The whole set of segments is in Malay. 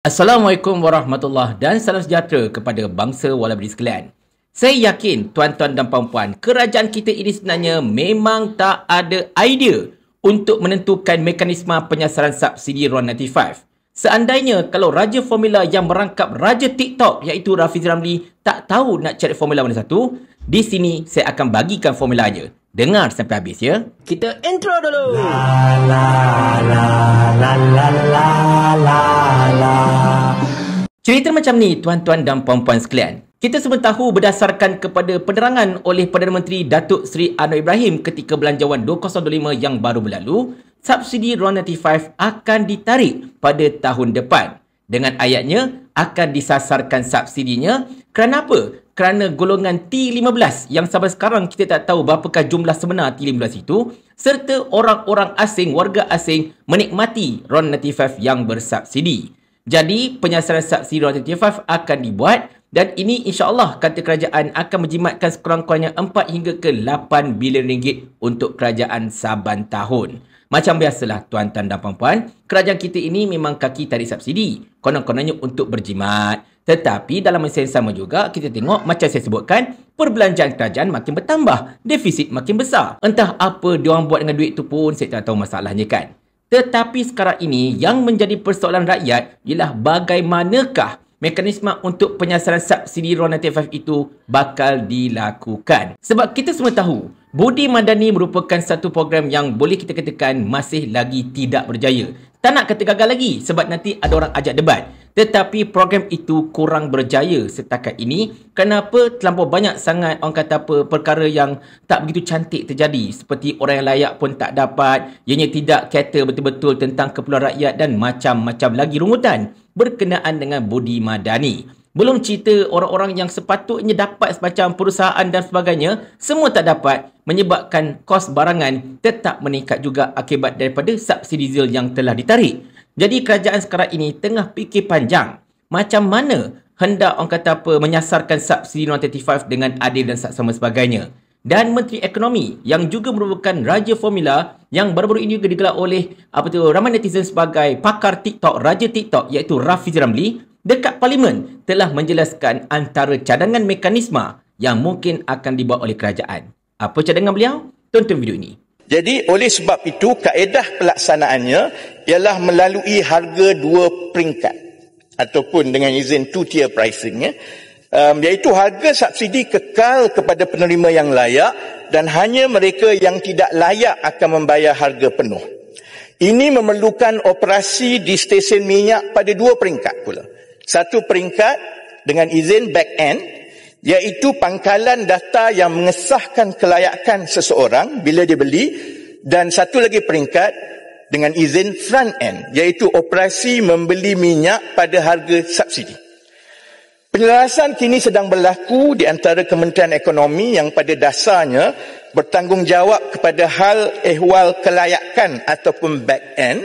Assalamualaikum warahmatullahi dan salam sejahtera kepada bangsa walabadi sekalian. Saya yakin tuan-tuan dan puan-puan, kerajaan kita ini sebenarnya memang tak ada idea untuk menentukan mekanisme penyasaran subsidi RON 95. Seandainya kalau Raja Formula yang merangkap Raja TikTok iaitu Rafizi Ramli tak tahu nak cari formula mana satu, di sini saya akan bagikan formulanya. Dengar sampai habis ya. Kita intro dulu. Cerita macam ni tuan-tuan dan puan-puan sekalian. Kita semua tahu berdasarkan kepada penerangan oleh Perdana Menteri Datuk Seri Anwar Ibrahim ketika Belanjawan 2025 yang baru berlalu, subsidi RON 95 akan ditarik pada tahun depan. Dengan ayatnya, akan disasarkan subsidinya kerana apa? Kerana golongan T15 yang sampai sekarang kita tak tahu berapakah jumlah sebenar T15 itu, serta orang-orang asing, warga asing menikmati RON 95 yang bersubsidi. Jadi, penyasaran subsidi RON 95 akan dibuat dan ini insya-Allah kata kerajaan akan menjimatkan sekurang-kurangnya 4 hingga ke 8 bilion ringgit untuk kerajaan saban tahun. Macam biasalah tuan-tuan dan puan-puan, kerajaan kita ini memang kaki tarik subsidi. Konon-kononnya untuk berjimat. Tetapi dalam masa yang sama juga, kita tengok macam saya sebutkan, perbelanjaan kerajaan makin bertambah, defisit makin besar. Entah apa diorang buat dengan duit tu pun, saya tak tahu masalahnya kan. Tetapi sekarang ini, yang menjadi persoalan rakyat ialah bagaimanakah mekanisme untuk penyasaran subsidi RON 95 itu bakal dilakukan. Sebab kita semua tahu, Budi Madani merupakan satu program yang boleh kita katakan masih lagi tidak berjaya. Tak nak kata gagal lagi sebab nanti ada orang ajak debat. Tetapi program itu kurang berjaya setakat ini. Kenapa? Terlampau banyak sangat orang kata apa perkara yang tak begitu cantik terjadi. Seperti orang yang layak pun tak dapat. Ianya tidak kata betul-betul tentang keperluan rakyat dan macam-macam lagi rungutan berkenaan dengan Budi Madani. Belum cerita orang-orang yang sepatutnya dapat semacam perusahaan dan sebagainya, semua tak dapat menyebabkan kos barangan tetap meningkat juga akibat daripada subsidi diesel yang telah ditarik. Jadi kerajaan sekarang ini tengah fikir panjang macam mana hendak orang kata apa menyasarkan subsidi RON 95 dengan adil dan saksama sebagainya. Dan Menteri Ekonomi yang juga merupakan Raja Formula yang baru-baru ini juga digelar oleh ramai netizen sebagai pakar TikTok, Raja TikTok iaitu Rafizi Ramli, dekat Parlimen telah menjelaskan antara cadangan mekanisme yang mungkin akan dibuat oleh kerajaan. Apa cadangan beliau? Tonton video ini. Jadi oleh sebab itu kaedah pelaksanaannya ialah melalui harga dua peringkat ataupun dengan izin two-tier pricing iaitu harga subsidi kekal kepada penerima yang layak dan hanya mereka yang tidak layak akan membayar harga penuh. Ini memerlukan operasi di stesen minyak pada dua peringkat pula. Satu peringkat dengan izin back end, iaitu pangkalan data yang mengesahkan kelayakan seseorang bila dia beli, dan satu lagi peringkat dengan izin front end, iaitu operasi membeli minyak pada harga subsidi. Penyelarasan kini sedang berlaku di antara Kementerian Ekonomi yang pada dasarnya bertanggungjawab kepada hal ehwal kelayakan ataupun back end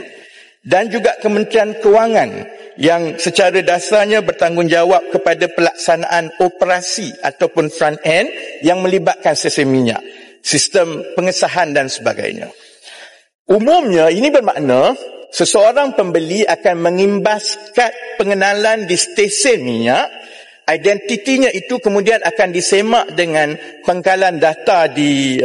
dan juga Kementerian Kewangan yang secara dasarnya bertanggungjawab kepada pelaksanaan operasi ataupun front end yang melibatkan stesen minyak, sistem pengesahan dan sebagainya. Umumnya ini bermakna seseorang pembeli akan mengimbas kad pengenalan di stesen minyak. Identitinya itu kemudian akan disemak dengan pangkalan data di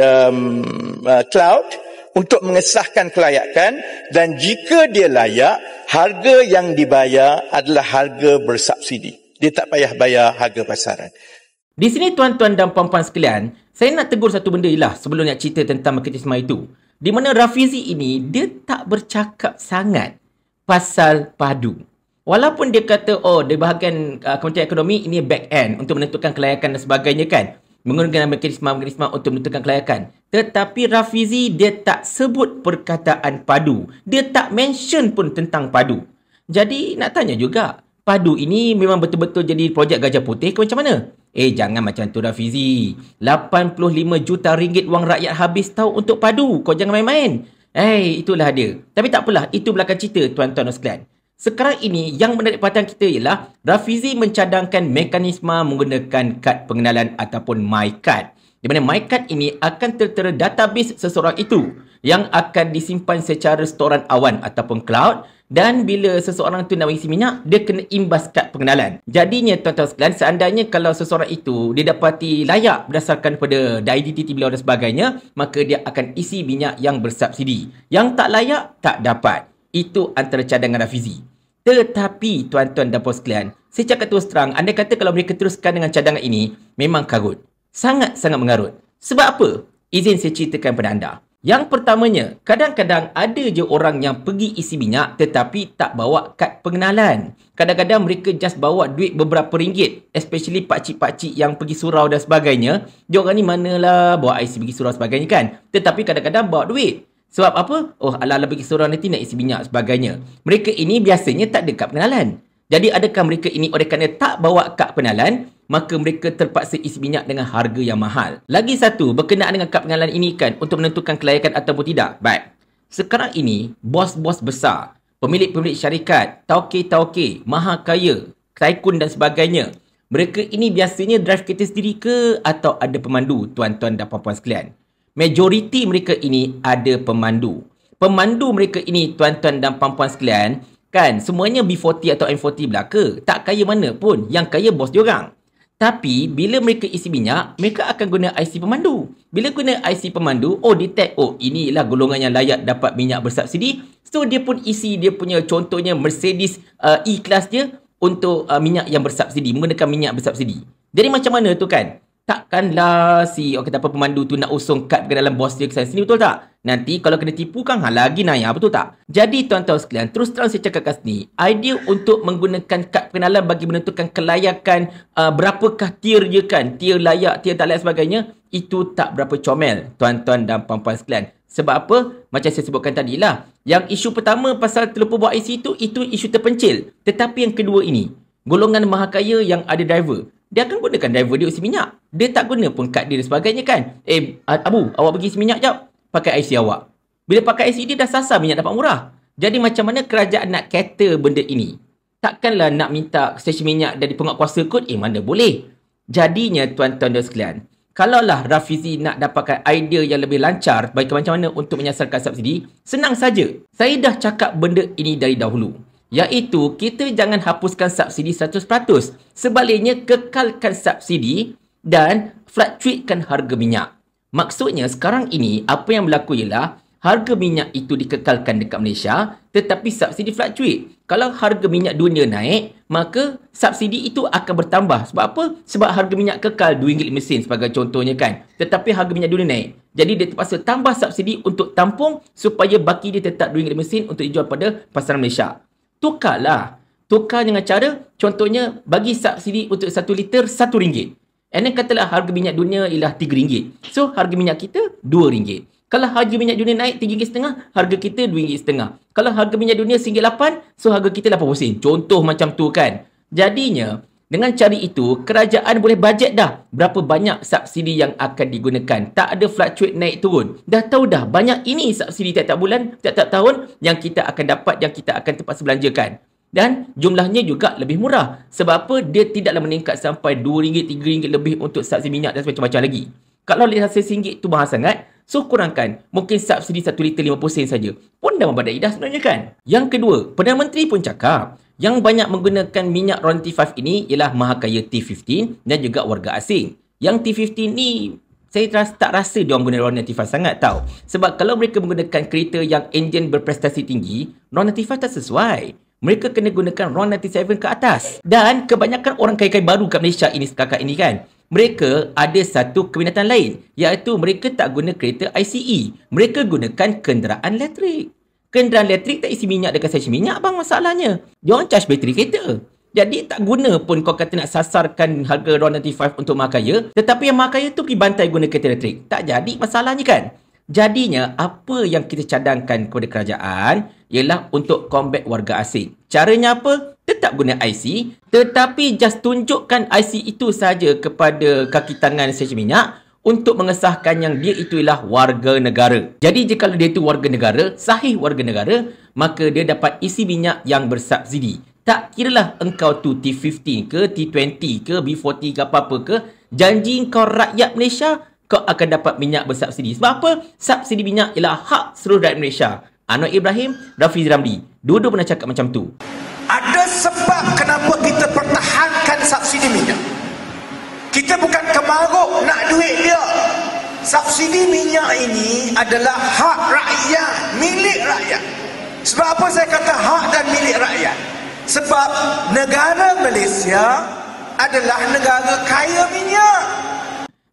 cloud untuk mengesahkan kelayakan, dan jika dia layak, harga yang dibayar adalah harga bersubsidi. Dia tak payah bayar harga pasaran. Di sini tuan-tuan dan puan-puan sekalian, saya nak tegur satu benda ialah sebelum nak cerita tentang mekanisme itu. Di mana Rafizi ini, dia tak bercakap sangat pasal padu. Walaupun dia kata, di bahagian Kementerian Ekonomi, ini back end untuk menentukan kelayakan dan sebagainya kan. Menggunakan mekanisme untuk menentukan kelayakan. Tetapi Rafizi, dia tak sebut perkataan padu. Dia tak mention pun tentang padu. Jadi, nak tanya juga, padu ini memang betul-betul jadi projek Gajah Putih ke macam mana? Jangan macam tu Rafizi. 85 juta ringgit wang rakyat habis tahu untuk padu. Kau jangan main-main. Itulah dia. Tapi tak apalah, itu belakang cerita tuan-tuan dan sekalian. Sekarang ini, yang menarik perhatian kita ialah Rafizi mencadangkan mekanisme menggunakan kad pengenalan ataupun MyCard. Di mana MyCard ini akan tertera database seseorang itu yang akan disimpan secara storan awan ataupun cloud Dan bila seseorang tu nak mengisi minyak, dia kena imbas kad pengenalan. Jadinya tuan-tuan sekalian, seandainya kalau seseorang itu didapati layak berdasarkan pada identiti beliau dan sebagainya, maka dia akan isi minyak yang bersubsidi. Yang tak layak, tak dapat. Itu antara cadangan Rafizi. Tetapi tuan-tuan dan puan sekalian, saya cakap terus terang, anda kata kalau mereka teruskan dengan cadangan ini, memang karut. Sangat-sangat mengarut. Sebab apa? Izin saya ceritakan pada anda. Yang pertamanya, kadang-kadang ada je orang yang pergi isi minyak tetapi tak bawa kad pengenalan. Kadang-kadang mereka just bawa duit beberapa ringgit. Especially pakcik-pakcik yang pergi surau dan sebagainya. Diorang ni manalah bawa IC pergi surau sebagainya kan. Tetapi kadang-kadang bawa duit. Sebab apa? Oh, ala-ala pergi surau nanti nak isi minyak sebagainya. Mereka ini biasanya tak ada kad pengenalan. Jadi adakah mereka ini oleh kerana tak bawa kad pengenalan, maka mereka terpaksa isi minyak dengan harga yang mahal. Lagi satu, berkenaan dengan kad pengenalan ini kan, untuk menentukan kelayakan ataupun tidak. Baik, sekarang ini, bos-bos besar, pemilik-pemilik syarikat, tauke-tauke, maha kaya, tycoon dan sebagainya, mereka ini biasanya drive kereta sendiri ke atau ada pemandu, tuan-tuan dan puan-puan sekalian? Majoriti mereka ini ada pemandu. Pemandu mereka ini, tuan-tuan dan puan-puan sekalian, kan, semuanya B40 atau M40 belaka. Tak kaya mana pun. Yang kaya bos diorang. Tapi, bila mereka isi minyak, mereka akan guna IC pemandu. Bila guna IC pemandu, oh detect, oh inilah golongan yang layak dapat minyak bersubsidi. So, dia pun isi dia punya contohnya Mercedes E-Class dia untuk minyak yang bersubsidi. Menggunakan minyak bersubsidi. Jadi macam mana tu kan? Takkanlah si orang kata apa pemandu tu nak usung kad ke dalam bos dia ke sana sini, betul tak? Nanti kalau kena tipu kan lagi naya, betul tak? Jadi tuan-tuan sekalian, terus terang saya cakap kat sini, idea untuk menggunakan kad pengenalan bagi menentukan kelayakan berapakah tier dia kan, tier layak, tier tak layak sebagainya, itu tak berapa comel tuan-tuan dan puan-puan sekalian. Sebab apa? Macam saya sebutkan tadi lah, yang isu pertama pasal terlupa bawa IC itu isu terpencil. Tetapi yang kedua ini, golongan maha kaya yang ada driver, dia akan gunakan driver dia isi minyak. Dia tak guna pun kad dia dan sebagainya kan. Abu, awak pergi isi minyak jap. Pakai IC awak. Bila pakai IC dia dah sasar minyak dapat murah. Jadi macam mana kerajaan nak cater benda ini? Takkanlah nak minta stesen minyak dari penguatkuasa kot. Mana boleh. Jadinya tuan-tuan dan sekalian, kalaulah Rafizi nak dapatkan idea yang lebih lancar bagi macam mana untuk menyasarkan subsidi, senang saja. Saya dah cakap benda ini dari dahulu. Iaitu, kita jangan hapuskan subsidi 100%. Sebaliknya, kekalkan subsidi dan fluctuatekan harga minyak. Maksudnya, sekarang ini, apa yang berlaku ialah, harga minyak itu dikekalkan dekat Malaysia, tetapi subsidi fluctuate. Kalau harga minyak dunia naik, maka subsidi itu akan bertambah. Sebab apa? Sebab harga minyak kekal RM2.5 sebagai contohnya kan. Tetapi harga minyak dunia naik. Jadi, dia terpaksa tambah subsidi untuk tampung supaya baki dia tetap RM2.5 untuk dijual pada pasaran Malaysia. Tukarlah. Tukar dengan cara, contohnya, bagi subsidi untuk 1 liter RM1. And then katalah harga minyak dunia ialah RM3. So, harga minyak kita RM2. Kalau harga minyak dunia naik RM3.5, harga kita RM2.5. Kalau harga minyak dunia RM1.8, so harga kita RM80. Contoh macam tu kan. Jadinya, dengan cara itu, kerajaan boleh bajet dah berapa banyak subsidi yang akan digunakan. Tak ada fluctuate naik turun. Dah tahu dah banyak ini subsidi tiap-tiap bulan, tiap-tiap tahun yang kita akan dapat, yang kita akan terpaksa belanjakan. Dan jumlahnya juga lebih murah. Sebab apa? Dia tidaklah meningkat sampai RM2, RM3 lebih untuk subsidi minyak dan macam-macam lagi. Kalau RM1 tu mahal sangat, so kurangkan. Mungkin subsidi 1 liter 50 sen saja. Pun dah membadai dah sebenarnya kan. Yang kedua, Perdana Menteri pun cakap, yang banyak menggunakan minyak Royalty 5 ini ialah mahakaya T15 dan juga warga asing. Yang T15 ni, saya tak rasa dia orang guna Royalty 5 sangat tau. Sebab kalau mereka menggunakan kereta yang enjin berprestasi tinggi, Royalty 5 tak sesuai. Mereka kena gunakan Royalty 7 ke atas. Dan kebanyakan orang kaya-kaya baru kat Malaysia ini sekarang ini kan, mereka ada satu keminatan lain, iaitu mereka tak guna kereta ICE. Mereka gunakan kenderaan elektrik. Kenderaan elektrik tak isi minyak dekat stesen minyak bang, masalahnya. Dia orang charge bateri kereta. Jadi tak guna pun kau kata nak sasarkan harga Royalty 5 untuk mahakaya, tetapi yang mahakaya tu pergi bantai guna kereta elektrik. Tak jadi masalahnya kan. Jadinya apa yang kita cadangkan kepada kerajaan ialah untuk combat warga asing. Caranya apa? Tetap guna IC, tetapi just tunjukkan IC itu saja kepada kaki tangan stesen minyak untuk mengesahkan yang dia itu ialah warga negara. Jadi jika dia itu warga negara, sahih warga negara, maka dia dapat isi minyak yang bersubsidi. Tak kiralah engkau tu T15 ke, T20 ke, B40 ke apa-apa ke, janji kau rakyat Malaysia, kau akan dapat minyak bersubsidi. Sebab apa? Subsidi minyak ialah hak seluruh rakyat Malaysia. Anwar Ibrahim, Rafizi Ramli. Dua-dua pernah cakap macam tu. Ada sebab kenapa kita pertahankan subsidi minyak. Kita bukan kemaruk nak duit dia. Subsidi minyak ini adalah hak rakyat, milik rakyat. Sebab apa saya kata hak dan milik rakyat? Sebab negara Malaysia adalah negara kaya minyak.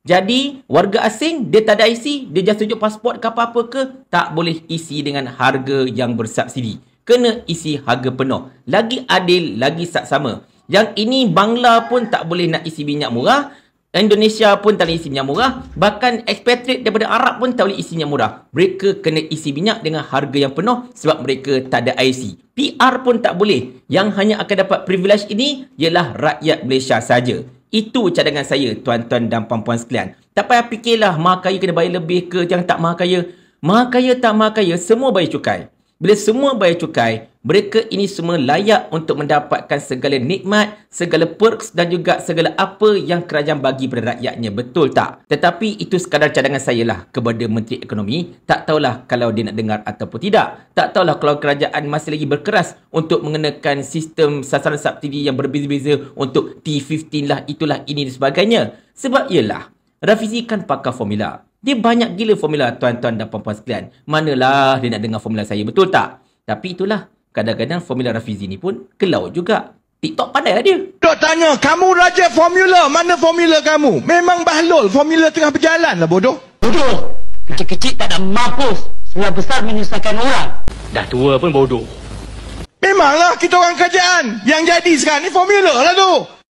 Jadi, warga asing, dia tak ada IC, dia just tunjuk pasport ke apa-apa ke, tak boleh isi dengan harga yang bersubsidi. Kena isi harga penuh. Lagi adil, lagi saksama. Yang ini Bangla pun tak boleh nak isi minyak murah. Indonesia pun tak boleh isi minyak murah. Bahkan expatriate daripada Arab pun tak boleh isi minyak murah. Mereka kena isi minyak dengan harga yang penuh sebab mereka tak ada IC. PR pun tak boleh. Yang hanya akan dapat privilege ini ialah rakyat Malaysia saja. Itu cadangan saya, tuan-tuan dan puan-puan sekalian. Tak payah fikirlah maha kaya kena bayar lebih ke yang tak maha kaya. Maha kaya tak maha kaya, semua bayar cukai. Bila semua bayar cukai, mereka ini semua layak untuk mendapatkan segala nikmat, segala perks dan juga segala apa yang kerajaan bagi pada rakyatnya. Betul tak? Tetapi itu sekadar cadangan saya lah kepada Menteri Ekonomi. Tak tahulah kalau dia nak dengar ataupun tidak. Tak tahulah kalau kerajaan masih lagi berkeras untuk mengenakan sistem sasaran subsidi yang berbeza-beza untuk T15 lah, itulah, ini dan sebagainya. Sebab ialah, Rafizi kan pakar formula. Dia banyak gila formula, tuan-tuan dan puan-puan sekalian. Manalah dia nak dengar formula saya, betul tak? Tapi itulah, kadang-kadang formula Rafizi ni pun kelaut juga. TikTok pandai lah dia. Dok tanya, kamu raja formula, mana formula kamu? Memang bahlul, formula tengah berjalan lah bodoh. Bodoh. Kecil-kecil tak ada mampus. Sudah besar menyusahkan orang. Dah tua pun bodoh. Memanglah kita orang kerajaan. Yang jadi sekarang ni formula lah tu.